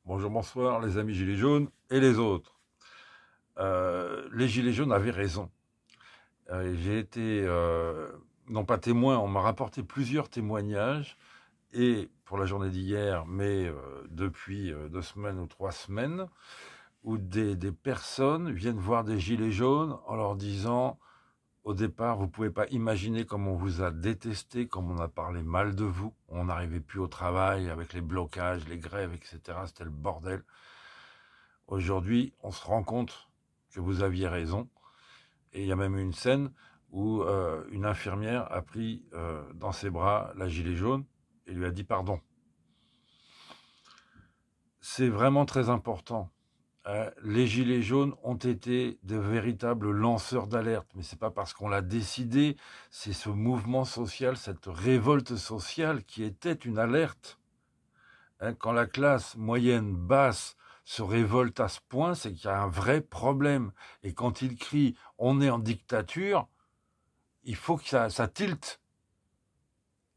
Bonjour, bonsoir les amis Gilets jaunes et les autres. Les Gilets jaunes avaient raison. J'ai été, non pas témoin, on m'a rapporté plusieurs témoignages, et pour la journée d'hier, mais depuis 2 semaines ou 3 semaines, où des personnes viennent voir des Gilets jaunes en leur disant, au départ, vous ne pouvez pas imaginer comme on vous a détesté, comme on a parlé mal de vous, on n'arrivait plus au travail avec les blocages, les grèves, etc. C'était le bordel. Aujourd'hui, on se rend compte que vous aviez raison. Et il y a même eu une scène où une infirmière a pris dans ses bras la gilet jaune et lui a dit pardon. C'est vraiment très important. Les gilets jaunes ont été de véritables lanceurs d'alerte, mais c'est pas parce qu'on l'a décidé, c'est ce mouvement social, cette révolte sociale qui était une alerte. Quand la classe moyenne basse se révolte à ce point, c'est qu'il y a un vrai problème. Et quand ils crient « on est en dictature », il faut que ça tilte.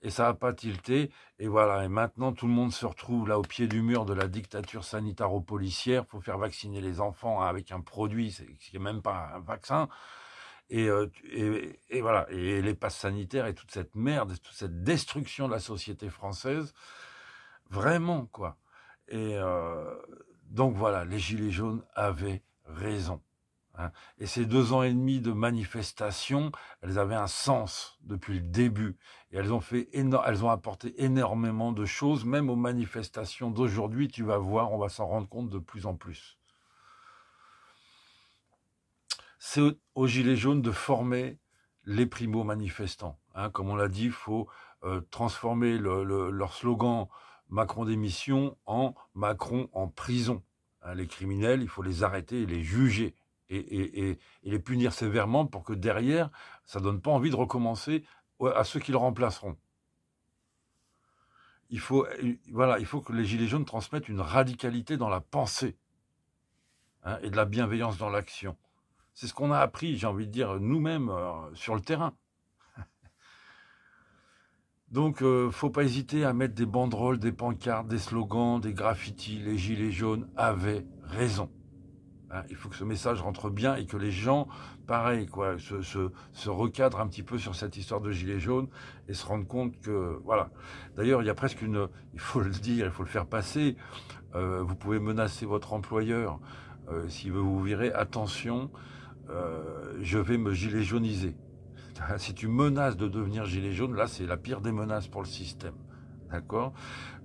Et ça n'a pas tilté. Et voilà, et maintenant tout le monde se retrouve là au pied du mur de la dictature sanitaro-policière. Il faut faire vacciner les enfants avec un produit, qui n'est même pas un vaccin. Et voilà, et les passes sanitaires et toute cette merde, toute cette destruction de la société française, vraiment, quoi. Et donc voilà, les Gilets jaunes avaient raison. Et ces 2 ans et demi de manifestations, elles avaient un sens depuis le début. Et elles ont apporté énormément de choses, même aux manifestations d'aujourd'hui, tu vas voir, on va s'en rendre compte de plus en plus. C'est aux Gilets jaunes de former les primo-manifestants. Comme on l'a dit, il faut transformer leur slogan Macron démission en Macron en prison. Les criminels, il faut les arrêter et les juger. Et les punir sévèrement pour que derrière, ça ne donne pas envie de recommencer à ceux qui le remplaceront. Il faut que les Gilets jaunes transmettent une radicalité dans la pensée, et de la bienveillance dans l'action. C'est ce qu'on a appris, j'ai envie de dire, nous-mêmes sur le terrain. Donc, faut pas hésiter à mettre des banderoles, des pancartes, des slogans, des graffitis. Les Gilets jaunes avaient raison. Il faut que ce message rentre bien et que les gens, pareil, quoi, se recadrent un petit peu sur cette histoire de Gilets jaunes et se rendent compte que, voilà. D'ailleurs, il y a presque il faut le dire, il faut le faire passer. Vous pouvez menacer votre employeur s'il veut vous virer. Attention, je vais me gilet jauniser. Si tu menaces de devenir gilet jaune, là, c'est la pire des menaces pour le système. D'accord ?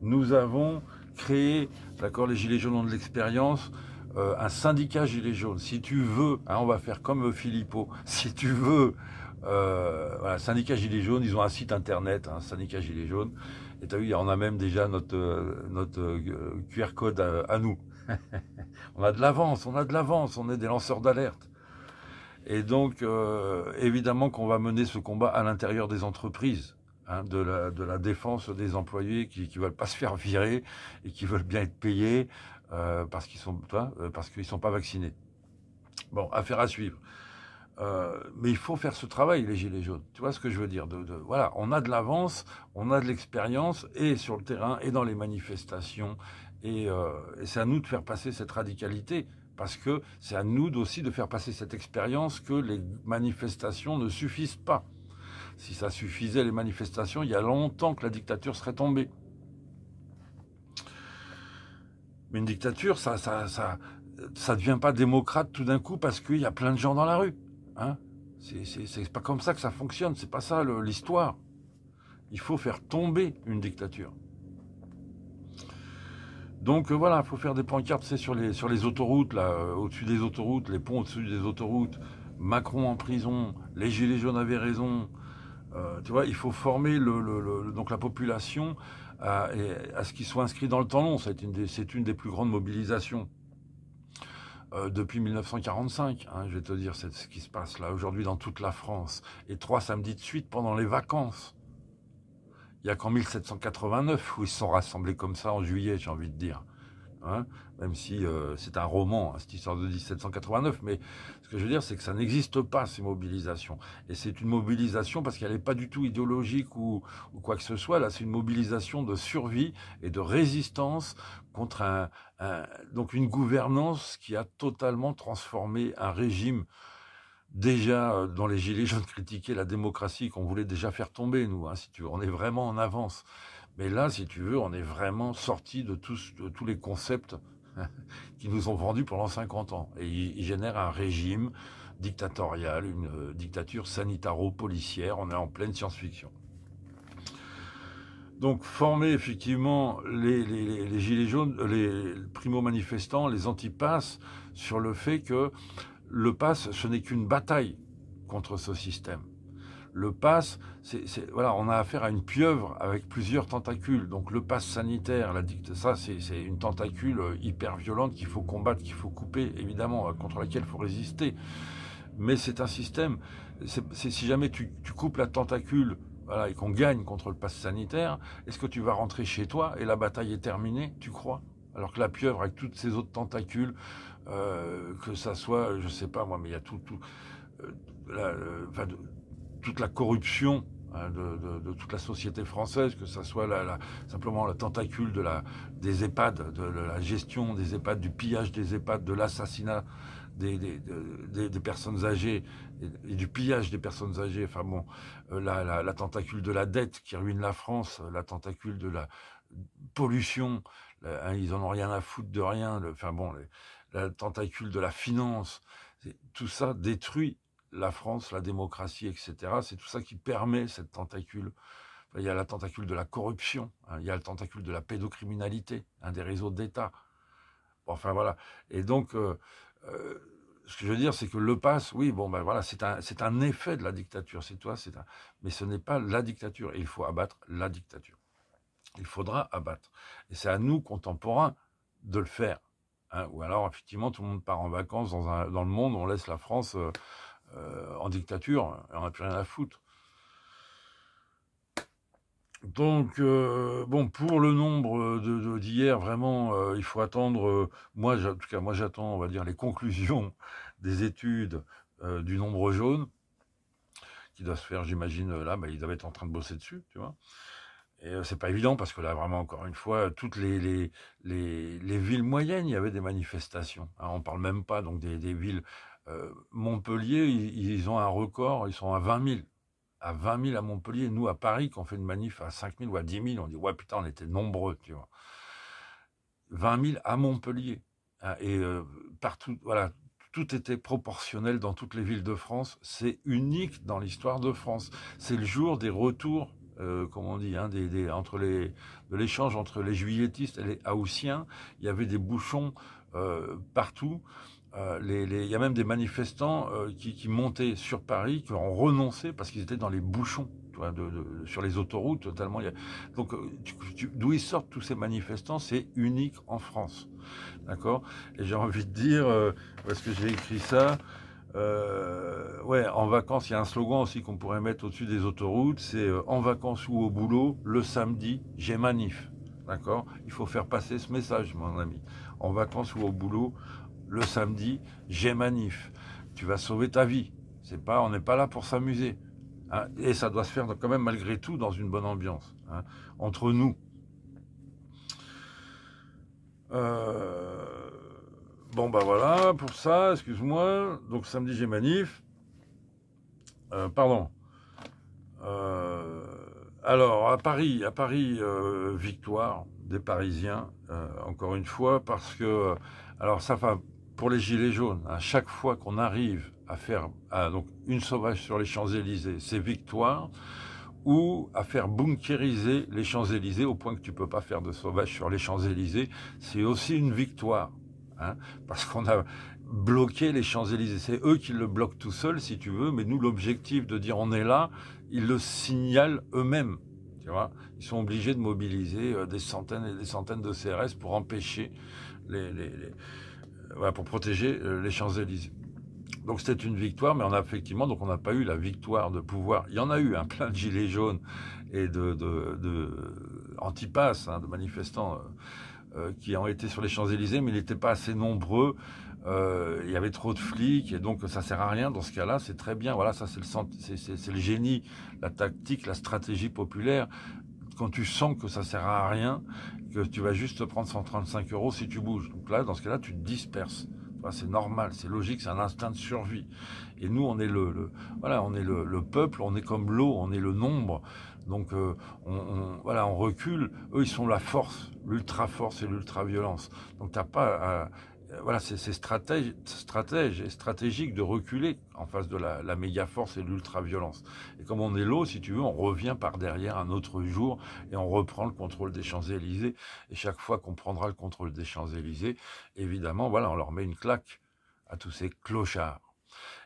Nous avons créé, d'accord, les gilets jaunes ont de l'expérience, un syndicat gilet jaune. Si tu veux, on va faire comme Philippot, si tu veux, voilà, syndicat gilet jaune, ils ont un site internet, syndicat gilet jaune, et tu as vu, on a même déjà notre QR code à nous. On a de l'avance, on est des lanceurs d'alerte. Et donc, évidemment qu'on va mener ce combat à l'intérieur des entreprises, de la défense des employés qui ne veulent pas se faire virer et qui veulent bien être payés parce qu'ils sont pas vaccinés. Bon, affaire à suivre. Mais il faut faire ce travail, les Gilets jaunes. Tu vois ce que je veux dire voilà, on a de l'avance, on a de l'expérience, et sur le terrain, et dans les manifestations. Et c'est à nous de faire passer cette radicalité. Parce que c'est à nous aussi de faire passer cette expérience que les manifestations ne suffisent pas. Si ça suffisait, les manifestations, il y a longtemps que la dictature serait tombée. Mais une dictature, ça devient pas démocrate tout d'un coup parce qu'il y a plein de gens dans la rue. C'est pas comme ça que ça fonctionne, c'est pas ça l'histoire. Il faut faire tomber une dictature. Donc voilà, il faut faire des pancartes, sur les autoroutes, là, au-dessus des autoroutes, les ponts au-dessus des autoroutes. Macron en prison, les Gilets jaunes avaient raison. Tu vois, il faut former donc la population à ce qu'ils soient inscrits dans le temps long. C'est une des plus grandes mobilisations depuis 1945. Je vais te dire, c'est ce qui se passe là aujourd'hui dans toute la France. Et 3 samedis de suite pendant les vacances. Il n'y a qu'en 1789 où ils se sont rassemblés comme ça en juillet, j'ai envie de dire. hein, même si c'est un roman, hein, cette histoire de 1789, mais ce que je veux dire, c'est que ça n'existe pas, ces mobilisations. Et c'est une mobilisation parce qu'elle n'est pas du tout idéologique ou quoi que ce soit. Là, c'est une mobilisation de survie et de résistance contre donc une gouvernance qui a totalement transformé un régime. Déjà, dans les Gilets jaunes, critiquer la démocratie qu'on voulait déjà faire tomber, nous, hein, si tu veux. On est vraiment en avance. Mais là, si tu veux, on est vraiment sorti de tous les concepts qui nous ont vendus pendant 50 ans. Et ils génèrent un régime dictatorial, une dictature sanitaro-policière. On est en pleine science-fiction. Donc, former effectivement les Gilets jaunes, les primo-manifestants, les anti-passes, sur le fait que le pass, ce n'est qu'une bataille contre ce système. Le pass, voilà, on a affaire à une pieuvre avec plusieurs tentacules. Donc le pass sanitaire, ça c'est une tentacule hyper violente qu'il faut combattre, qu'il faut couper, évidemment, contre laquelle il faut résister. Mais c'est un système, si jamais tu coupes la tentacule, voilà, et qu'on gagne contre le pass sanitaire, est-ce que tu vas rentrer chez toi et la bataille est terminée, tu crois? Alors que la pieuvre, avec toutes ces autres tentacules, que ça soit, je sais pas moi, mais il y a toute la corruption, hein, de toute la société française, que ça soit simplement la tentacule des EHPAD, de la gestion des EHPAD, du pillage des EHPAD, de l'assassinat des personnes âgées et du pillage des personnes âgées, enfin bon, la tentacule de la dette qui ruine la France, la tentacule de la pollution, hein, ils en ont rien à foutre de rien, enfin bon, la tentacule de la finance, tout ça détruit la France, la démocratie, etc. C'est tout ça qui permet cette tentacule. Enfin, il y a la tentacule de la corruption, hein, il y a la tentacule de la pédocriminalité, des réseaux d'État. Bon, enfin voilà. Et donc, ce que je veux dire, c'est que le pass, oui, bon, ben voilà, c'est un effet de la dictature, mais ce n'est pas la dictature. Et il faut abattre la dictature. Il faudra abattre. Et c'est à nous, contemporains, de le faire. Hein. Ou alors, effectivement, tout le monde part en vacances dans le monde, on laisse la France en dictature, et on n'a plus rien à foutre. Donc, bon, pour le nombre d'hier, vraiment, il faut attendre, en tout cas, moi j'attends, on va dire, les conclusions des études du nombre jaune, qui doit se faire, j'imagine, là, ils doivent être en train de bosser dessus, tu vois. Et c'est pas évident, parce que là, vraiment, encore une fois, toutes les villes moyennes, il y avait des manifestations. Hein, on parle même pas donc des villes. Montpellier, ils ont un record, ils sont à 20 000. À 20 000 à Montpellier. Nous, à Paris, quand on fait une manif à 5 000 ou à 10 000, on dit, ouais, putain, on était nombreux, tu vois. 20 000 à Montpellier. Hein, et partout, voilà, tout était proportionnel dans toutes les villes de France. C'est unique dans l'histoire de France. C'est le jour des retours, comme on dit, hein, de l'échange entre les juilletistes et les haussiens. Il y avait des bouchons partout. Il y a même des manifestants qui montaient sur Paris, qui ont renoncé parce qu'ils étaient dans les bouchons, tu vois, sur les autoroutes totalement. Donc, d'où ils sortent tous ces manifestants, c'est unique en France, d'accord? Et j'ai envie de dire, parce que j'ai écrit ça, ouais, en vacances, il y a un slogan aussi qu'on pourrait mettre au-dessus des autoroutes, c'est en vacances ou au boulot, le samedi, j'ai manif, d'accord? Il faut faire passer ce message, mon ami. En vacances ou au boulot, le samedi, j'ai manif. Tu vas sauver ta vie. On n'est pas là pour s'amuser. Hein, et ça doit se faire quand même malgré tout dans une bonne ambiance. Hein, entre nous. Bon, bah voilà, pour ça, excuse-moi. Donc samedi, j'ai manif. Pardon. Alors, à Paris, victoire des Parisiens, encore une fois, parce que... Alors, ça va... Pour les Gilets jaunes, à chaque fois qu'on arrive à faire donc une sauvage sur les Champs-Élysées, c'est victoire, ou à faire bunkériser les Champs-Élysées au point que tu ne peux pas faire de sauvage sur les Champs-Élysées, c'est aussi une victoire, hein, parce qu'on a bloqué les Champs-Élysées. C'est eux qui le bloquent tout seuls, si tu veux, mais nous, l'objectif de dire on est là, ils le signalent eux-mêmes. Tu vois, ils sont obligés de mobiliser des centaines et des centaines de CRS pour empêcher voilà, pour protéger les Champs-Élysées. Donc c'était une victoire, mais on n'a pas eu la victoire de pouvoir. Il y en a eu plein de gilets jaunes et de anti-pass, hein, de manifestants qui ont été sur les Champs-Élysées, mais ils n'étaient pas assez nombreux. Il y avait trop de flics, et donc ça sert à rien. Dans ce cas-là, c'est très bien. Voilà, ça c'est le génie, la tactique, la stratégie populaire. Quand tu sens que ça sert à rien, que tu vas juste te prendre 135 € si tu bouges. Donc là, dans ce cas-là, tu te disperses. C'est normal, c'est logique, c'est un instinct de survie. Et nous, on est voilà, on est le peuple, on est comme l'eau, on est le nombre. Donc, voilà, on recule. Eux, ils sont la force, l'ultra-force et l'ultra-violence. Donc, t'as pas voilà, c'est stratégique de reculer en face de la méga force et de l'ultra-violence. Et comme on est l'eau, si tu veux, on revient par derrière un autre jour et on reprend le contrôle des Champs-Élysées. Et chaque fois qu'on prendra le contrôle des Champs-Élysées, évidemment, voilà, on leur met une claque à tous ces clochards.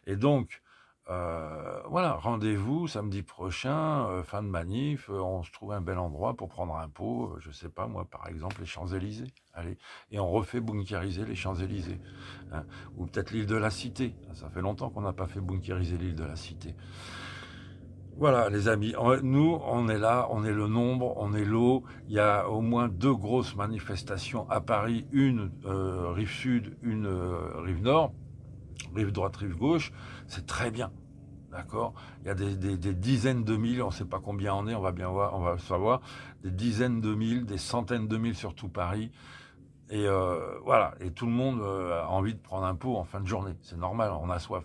Et donc, voilà, rendez-vous samedi prochain, fin de manif, on se trouve un bel endroit pour prendre un pot, je sais pas moi, par exemple les Champs-Élysées, allez, et on refait bunkériser les Champs-Élysées, hein, ou peut-être l'île de la Cité, ça fait longtemps qu'on n'a pas fait bunkériser l'île de la Cité. Voilà les amis, nous on est là, on est le nombre, on est l'eau, il y a au moins 2 grosses manifestations à Paris, une rive sud, une rive nord, rive droite, rive gauche, c'est très bien, d'accord. Il y a des dizaines de mille, on ne sait pas combien on est, on va bien voir, on va le savoir, des dizaines de mille, des centaines de mille sur tout Paris, et voilà, et tout le monde a envie de prendre un pot en fin de journée, c'est normal, on a soif.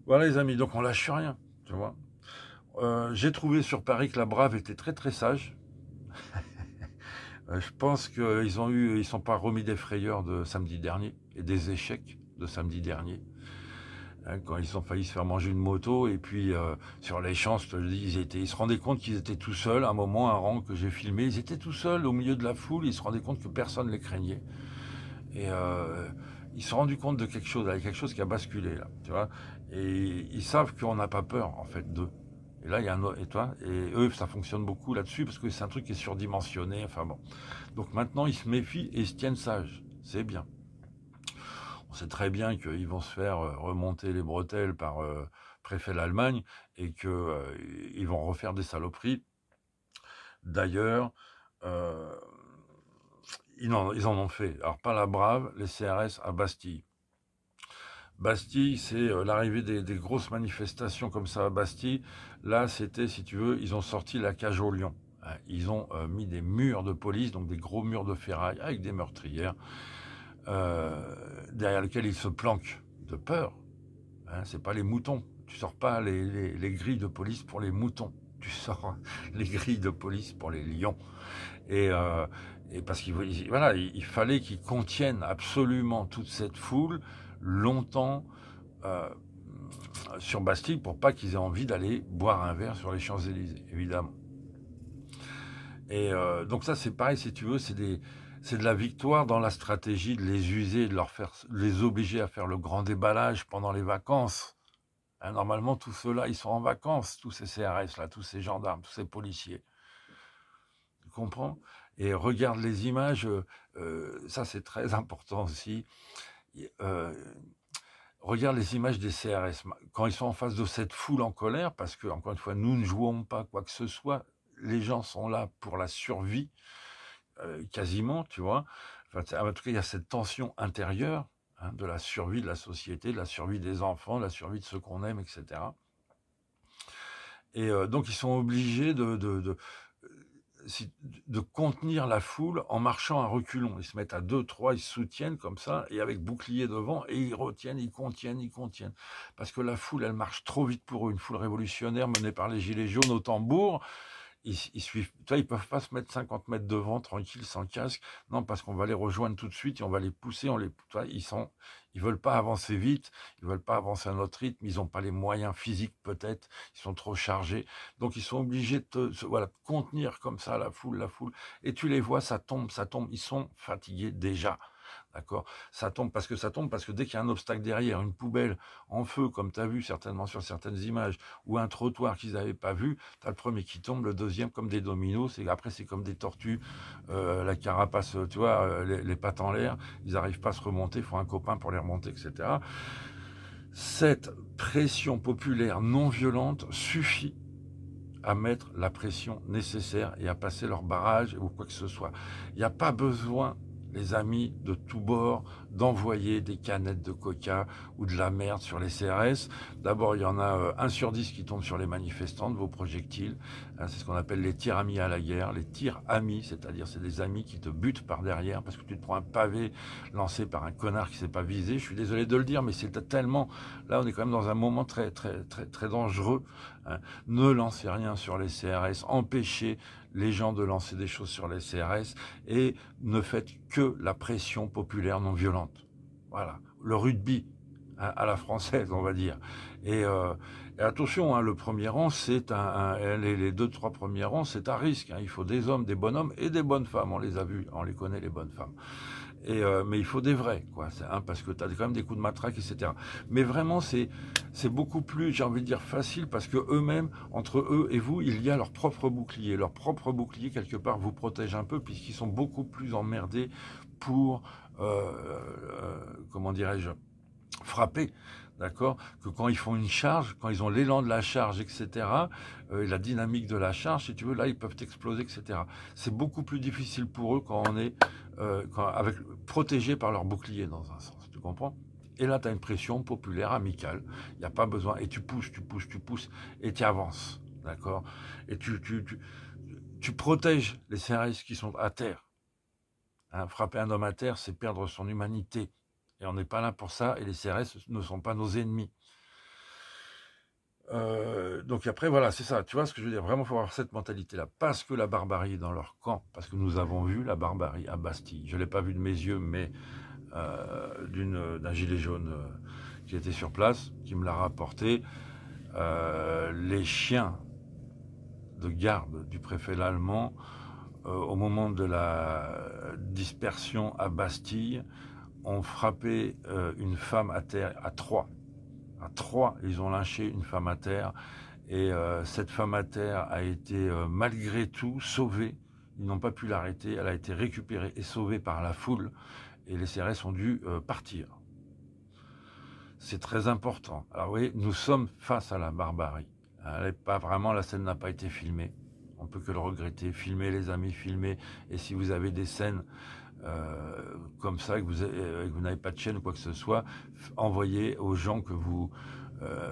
Voilà les amis, donc on lâche rien, tu vois. J'ai trouvé sur Paris que la Brave était très très sage. Je pense qu'ils sont pas remis des frayeurs de samedi dernier et des échecs de samedi dernier, hein, quand ils ont failli se faire manger une moto. Et puis sur les champs, je te le dis, ils se rendaient compte qu'ils étaient tout seuls. À un moment, un rang que j'ai filmé, ils étaient tout seuls au milieu de la foule. Ils se rendaient compte que personne ne les craignait. Et ils se sont rendus compte de quelque chose qui a basculé là, tu vois. Et ils savent qu'on n'a pas peur en fait d'eux. Et là, il y a et eux, ça fonctionne beaucoup là-dessus parce que c'est un truc qui est surdimensionné. Enfin bon. Donc maintenant, ils se méfient et ils se tiennent sages. C'est bien. On sait très bien qu'ils vont se faire remonter les bretelles par préfet l'Allemagne et qu'ils vont refaire des saloperies. D'ailleurs, ils en ont fait. Alors, pas la Brave, les CRS à Bastille. Bastille, c'est l'arrivée des grosses manifestations comme ça à Bastille. Là, c'était, si tu veux, ils ont sorti la cage au lion. Ils ont mis des murs de police, donc des gros murs de ferraille avec des meurtrières, derrière lesquels ils se planquent de peur. Hein, c'est pas les moutons. Tu sors pas les grilles de police pour les moutons. Tu sors les grilles de police pour les lions. Et parce il fallait qu'ils contiennent absolument toute cette foule longtemps sur Bastille pour pas qu'ils aient envie d'aller boire un verre sur les Champs-Élysées, évidemment. Et donc ça, c'est pareil, si tu veux, c'est de la victoire dans la stratégie de les user, de les obliger à faire le grand déballage pendant les vacances. Hein, normalement, tous ceux-là, ils sont en vacances, tous ces CRS là, tous ces gendarmes, tous ces policiers. Tu comprends? Et regarde les images, ça c'est très important aussi. Regarde les images des CRS quand ils sont en face de cette foule en colère, parce que encore une fois, nous ne jouons pas quoi que ce soit. Les gens sont là pour la survie, quasiment, tu vois. Enfin, en tout cas, il y a cette tension intérieure, hein, de la survie de la société, de la survie des enfants, de la survie de ceux qu'on aime, etc. Et donc, ils sont obligés de contenir la foule en marchant à reculons. Ils se mettent à 2, 3, ils se soutiennent comme ça, et avec bouclier devant, et ils retiennent, ils contiennent. Parce que la foule, elle marche trop vite pour eux. Une foule révolutionnaire menée par les gilets jaunes au tambour, ils suivent. Ils peuvent pas se mettre 50 mètres devant, tranquille, sans casque. Non, parce qu'on va les rejoindre tout de suite et on va les pousser. Ils veulent pas avancer vite, ils veulent pas avancer à notre rythme. Ils n'ont pas les moyens physiques peut-être. Ils sont trop chargés. Donc ils sont obligés de contenir comme ça la foule. Et tu les vois, ça tombe. Ils sont fatigués déjà. D'accord, ça tombe parce que dès qu'il y a un obstacle derrière, une poubelle en feu, comme tu as vu certainement sur certaines images, ou un trottoir qu'ils n'avaient pas vu, tu as le premier qui tombe, le deuxième comme des dominos, après c'est comme des tortues, la carapace, tu vois, les pattes en l'air, ils n'arrivent pas à se remonter, il faut un copain pour les remonter, etc. Cette pression populaire non violente suffit à mettre la pression nécessaire et à passer leur barrage ou quoi que ce soit. Il n'y a pas besoin, les amis de tous bords, d'envoyer des canettes de coca ou de la merde sur les CRS. D'abord, il y en a 1 sur 10 qui tombe sur les manifestants de vos projectiles. C'est ce qu'on appelle les tirs amis à la guerre. Les tirs amis, c'est-à-dire c'est des amis qui te butent par derrière parce que tu te prends un pavé lancé par un connard qui ne s'est pas visé. Je suis désolé de le dire, mais c'est tellement... Là, on est quand même dans un moment très dangereux. Ne lancez rien sur les CRS. Empêchez les gens de lancer des choses sur les CRS et ne faites que la pression populaire non violente. Voilà, le rugby à la française, on va dire. Et attention, le premier rang, c'est les 2-3 premiers rangs, c'est un risque. Il faut des hommes, des bonhommes et des bonnes femmes. On les a vus, on les connaît, les bonnes femmes. Mais il faut des vrais, quoi. Parce que tu as quand même des coups de matraque, etc. Mais vraiment, c'est beaucoup plus, j'ai envie de dire, facile parce que eux-mêmes, entre eux et vous, il y a leur propre bouclier. Leur propre bouclier, quelque part, vous protège un peu puisqu'ils sont beaucoup plus emmerdés pour, comment dirais-je, frapper. D'accord, que quand ils font une charge, quand ils ont l'élan de la charge, etc., la dynamique de la charge, si tu veux, là, ils peuvent exploser, etc. C'est beaucoup plus difficile pour eux quand on est protégé par leur bouclier, dans un sens, tu comprends? Et là, tu as une pression populaire, amicale, il n'y a pas besoin, et tu pousses, et tu avances, d'accord? Et tu protèges les CRS qui sont à terre. Frapper un homme à terre, c'est perdre son humanité. Et on n'est pas là pour ça, et les CRS ne sont pas nos ennemis. Donc après, voilà, c'est ça, tu vois ce que je veux dire, vraiment, il faut avoir cette mentalité-là, parce que la barbarie est dans leur camp, parce que nous avons vu la barbarie à Bastille. Je ne l'ai pas vu de mes yeux, mais d'un gilet jaune qui était sur place, qui me l'a rapporté. Les chiens de garde du préfet l'Allemand, au moment de la dispersion à Bastille, ont frappé une femme à terre à 3. À 3, ils ont lynché une femme à terre. Et cette femme à terre a été malgré tout sauvée. Ils n'ont pas pu l'arrêter. Elle a été récupérée et sauvée par la foule. Et les CRS ont dû partir. C'est très important. Alors oui, nous sommes face à la barbarie. Elle est pas vraiment, la scène n'a pas été filmée. On peut que le regretter. Filmez les amis, filmez. Et si vous avez des scènes comme ça, que vous n'avez pas de chaîne ou quoi que ce soit, envoyez aux gens que vous...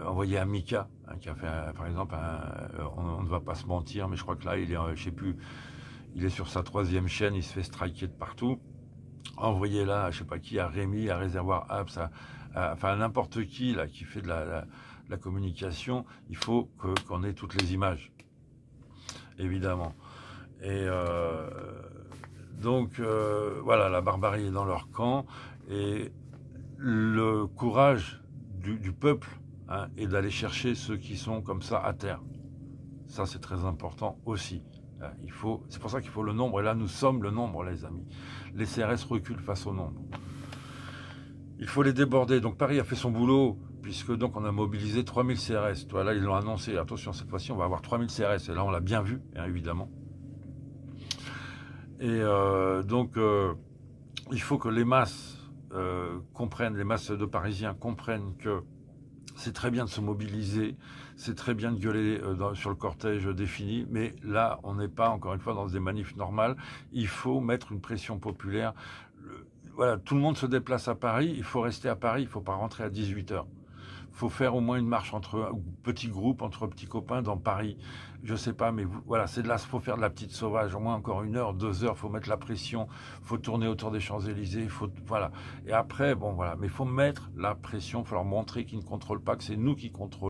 envoyez à Mika, qui a fait, par exemple, on ne va pas se mentir, mais je crois que là, il est, je sais plus, il est sur sa 3e chaîne, il se fait striker de partout. Envoyez-la, je sais pas qui, à Rémi, à Réservoir Apps, enfin à n'importe qui là qui fait de la communication. Il faut qu'on ait toutes les images, évidemment. Et donc voilà, la barbarie est dans leur camp et le courage du peuple est d'aller chercher ceux qui sont comme ça à terre. Ça, c'est très important aussi. C'est pour ça qu'il faut le nombre, et là nous sommes le nombre, les amis. Les CRS reculent face au nombre. Il faut les déborder. Donc Paris a fait son boulot, puisque donc on a mobilisé 3000 CRS. Toi, là, ils l'ont annoncé. Attention, cette fois-ci, on va avoir 3000 CRS. Et là, on l'a bien vu, évidemment. Et donc, il faut que les masses comprennent, les masses de Parisiens comprennent que c'est très bien de se mobiliser, c'est très bien de gueuler sur le cortège défini, mais là, on n'est pas, encore une fois, dans des manifs normales. Il faut mettre une pression populaire. Voilà, tout le monde se déplace à Paris, il faut rester à Paris, il ne faut pas rentrer à 18h. Il faut faire au moins une marche entre petits groupes, entre petits copains dans Paris. Je ne sais pas, mais voilà, c'est de là, il faut faire de la petite sauvage, au moins encore 1 heure, 2 heures, il faut mettre la pression, il faut tourner autour des Champs-Élysées, voilà. Et après, bon voilà, mais il faut mettre la pression, il faut leur montrer qu'ils ne contrôlent pas, que c'est nous qui contrôlons.